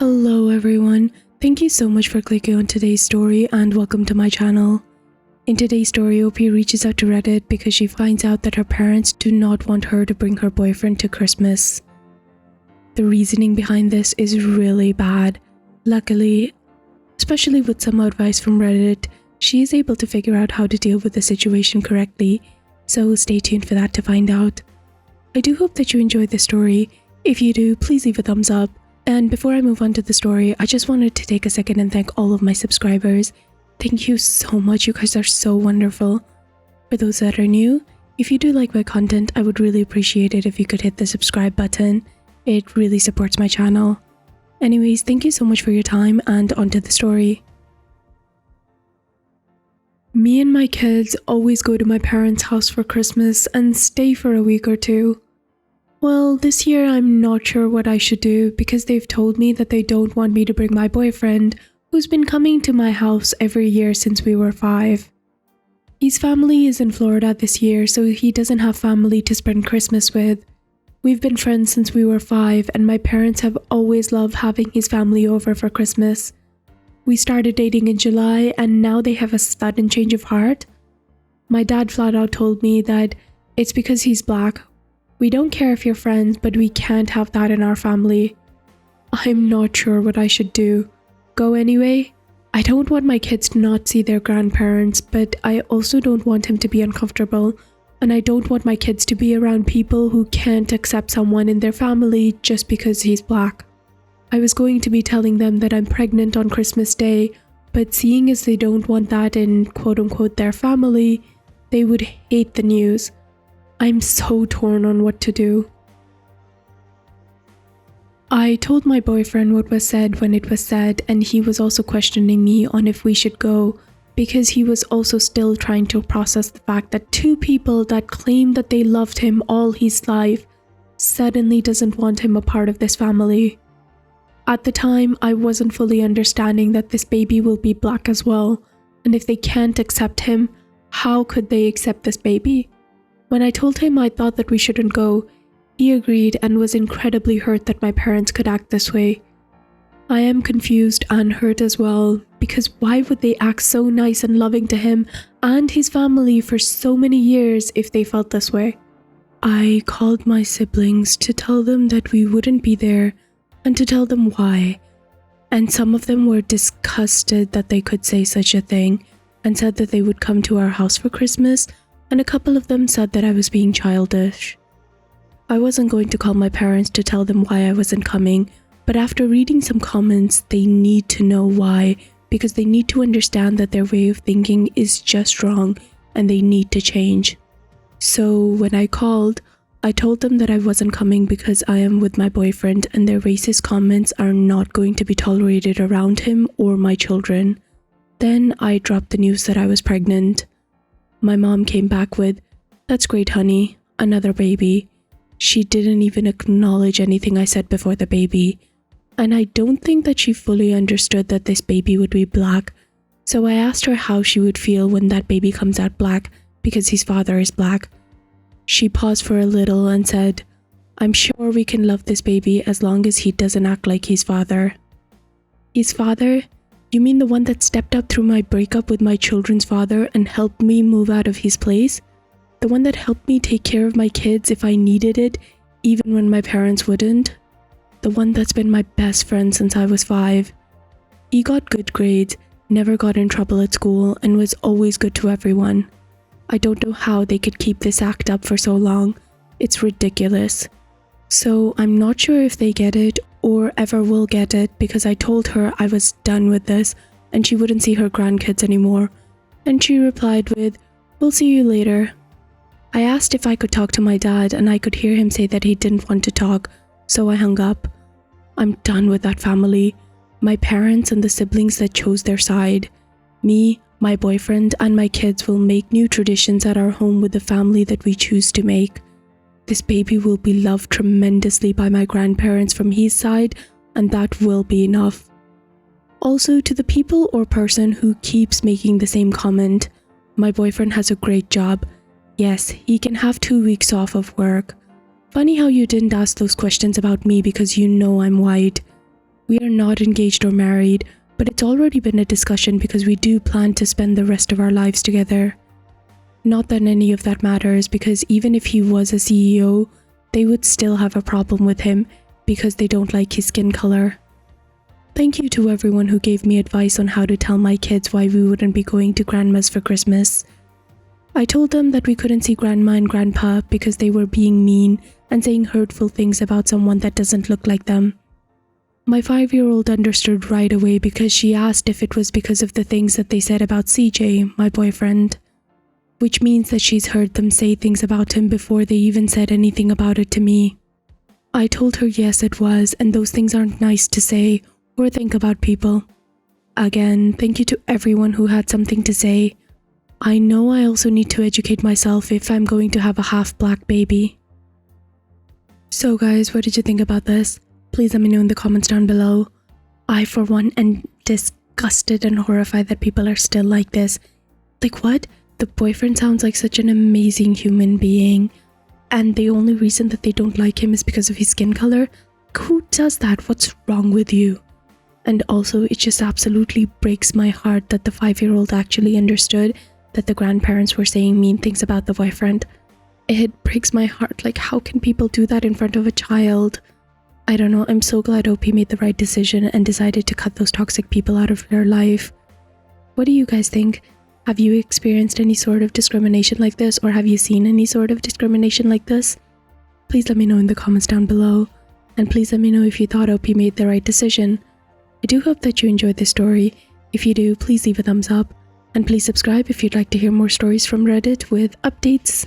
Hello everyone, thank you so much for clicking on today's story and welcome to my channel. In today's story, OP reaches out to Reddit because she finds out that her parents do not want her to bring her boyfriend to Christmas. The reasoning behind this is really bad. Luckily, especially with some advice from Reddit, she is able to figure out how to deal with the situation correctly, so stay tuned for that to find out. I do hope that you enjoyed this story. If you do, please leave a thumbs up. And before I move on to the story, I just wanted to take a second and thank all of my subscribers. Thank you so much, you guys are so wonderful. For those that are new, if you do like my content, I would really appreciate it if you could hit the subscribe button. It really supports my channel. Anyways, thank you so much for your time and on to the story. Me and my kids always go to my parents' house for Christmas and stay for a week or two. Well, this year I'm not sure what I should do because they've told me that they don't want me to bring my boyfriend, who's been coming to my house every year since we were 5. His family is in Florida this year, so he doesn't have family to spend Christmas with. We've been friends since we were 5 and my parents have always loved having his family over for Christmas. We started dating in July and now they have a sudden change of heart. My dad flat out told me that it's because he's black. We don't care if you're friends, but we can't have that in our family. I'm not sure what I should do. Go anyway? I don't want my kids to not see their grandparents, but I also don't want him to be uncomfortable, and I don't want my kids to be around people who can't accept someone in their family just because he's black. I was going to be telling them that I'm pregnant on Christmas Day, but seeing as they don't want that in quote-unquote their family, they would hate the news. I'm so torn on what to do. I told my boyfriend what was said when it was said, and he was also questioning me on if we should go because he was also still trying to process the fact that 2 people that claim that they loved him all his life suddenly doesn't want him a part of this family. At the time, I wasn't fully understanding that this baby will be black as well, and if they can't accept him, how could they accept this baby? When I told him I thought that we shouldn't go, he agreed and was incredibly hurt that my parents could act this way. I am confused and hurt as well, because why would they act so nice and loving to him and his family for so many years if they felt this way? I called my siblings to tell them that we wouldn't be there and to tell them why, and some of them were disgusted that they could say such a thing and said that they would come to our house for Christmas, and a couple of them said that I was being childish. I wasn't going to call my parents to tell them why I wasn't coming, but after reading some comments, they need to know why, because they need to understand that their way of thinking is just wrong and they need to change. So when I called, I told them that I wasn't coming because I am with my boyfriend and their racist comments are not going to be tolerated around him or my children. Then I dropped the news that I was pregnant. My mom came back with, "That's great, honey, another baby." She didn't even acknowledge anything I said before the baby. And I don't think that she fully understood that this baby would be black. So I asked her how she would feel when that baby comes out black because his father is black. She paused for a little and said, "I'm sure we can love this baby as long as he doesn't act like his father." His father? You mean the one that stepped up through my breakup with my children's father and helped me move out of his place? The one that helped me take care of my kids if I needed it, even when my parents wouldn't? The one that's been my best friend since I was 5. He got good grades, never got in trouble at school, and was always good to everyone. I don't know how they could keep this act up for so long. It's ridiculous. So I'm not sure if they get it or ever will get it because I told her I was done with this and she wouldn't see her grandkids anymore. And she replied with, "We'll see you later." I asked if I could talk to my dad and I could hear him say that he didn't want to talk, so I hung up. I'm done with that family. My parents and the siblings that chose their side. Me, my boyfriend, and my kids will make new traditions at our home with the family that we choose to make. This baby will be loved tremendously by my grandparents from his side, and that will be enough. Also, to the people or person who keeps making the same comment, my boyfriend has a great job. Yes, he can have 2 weeks off of work. Funny how you didn't ask those questions about me because you know I'm white. We are not engaged or married, but it's already been a discussion because we do plan to spend the rest of our lives together. Not that any of that matters, because even if he was a CEO, they would still have a problem with him because they don't like his skin color. Thank you to everyone who gave me advice on how to tell my kids why we wouldn't be going to grandma's for Christmas. I told them that we couldn't see grandma and grandpa because they were being mean and saying hurtful things about someone that doesn't look like them. My 5-year-old understood right away because she asked if it was because of the things that they said about CJ, my boyfriend, which means that she's heard them say things about him before they even said anything about it to me. I told her yes it was, and those things aren't nice to say or think about people. Again, thank you to everyone who had something to say. I know I also need to educate myself if I'm going to have a half-black baby. So guys, what did you think about this? Please let me know in the comments down below. I, for one, am disgusted and horrified that people are still like this. Like what? The boyfriend sounds like such an amazing human being, and the only reason that they don't like him is because of his skin color? Who does that? What's wrong with you? And also, it just absolutely breaks my heart that the 5-year-old actually understood that the grandparents were saying mean things about the boyfriend. It breaks my heart. Like, how can people do that in front of a child? I don't know. I'm so glad OP made the right decision and decided to cut those toxic people out of their life. What do you guys think? Have you experienced any sort of discrimination like this, or have you seen any sort of discrimination like this? Please let me know in the comments down below, and please let me know if you thought OP made the right decision. I do hope that you enjoyed this story. If you do, please leave a thumbs up, and please subscribe if you'd like to hear more stories from Reddit with updates.